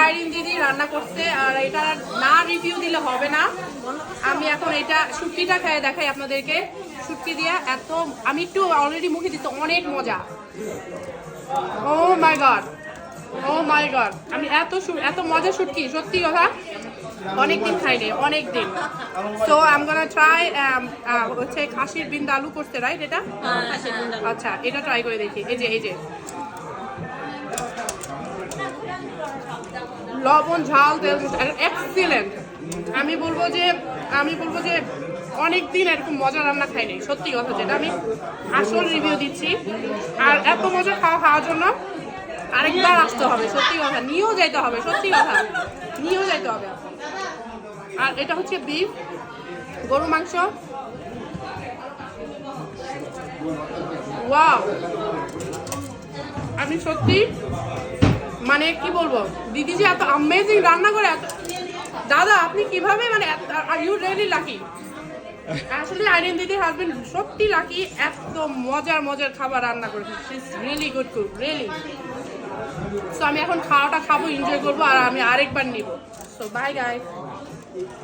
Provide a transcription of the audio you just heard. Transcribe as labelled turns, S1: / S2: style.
S1: আইরিন দিদি রান্না করছে, আর এটা না রিভিউ দিলে হবে না। আমি এখন এটা শুটকিটা খেয়ে দেখাই আপনাদেরকে। শুটকি দিয়া এত, আমি একটু অলরেডি মুখে দিতে, অনেক মজা। ও মাই গড, ও মাই গড, আমি এত মজা শুটকি, সত্যি কথা অনেকদিন খাইনি, অনেকদিন। So I am gonna try. হচ্ছে খাসির বিন্দা আলু করতে, রাইট? এটা আচ্ছা, এটা ট্রাই করে দেখি। এই যে লবণ ঝাল তেল এক্সিলেন্ট। আমি বলবো যে অনেকদিন এরকম মজা রান্না খাইনি, সত্যি কথা, যেটা আমি আসল রিভিউ দিচ্ছি। আর এত মজা খাওয়ার জন্য আরেকবার আসতে হবে, সত্যি কথা, নিয়েও যাইতে হবে, সত্যি কথা, নিয়েও যাইতে হবে। আর এটা হচ্ছে বিফ, গরু মাংস। ওয়াও, আমি সত্যি মানে কি বলবো, দিদি যে এত অ্যামেজিং রান্না করে, দাদা আপনি কিভাবে, মানে আর ইউ রিয়েলি লাকি। আসলে আইরিন দিদির হাজবেন্ড সত্যি লাকি, এত মজার খাবার রান্না করেছে। She is really good cook, really. So আমি এখন খাওয়াটা খাবো, এনজয় করবো, আর আমি আরেকবার নিব। So bye guys.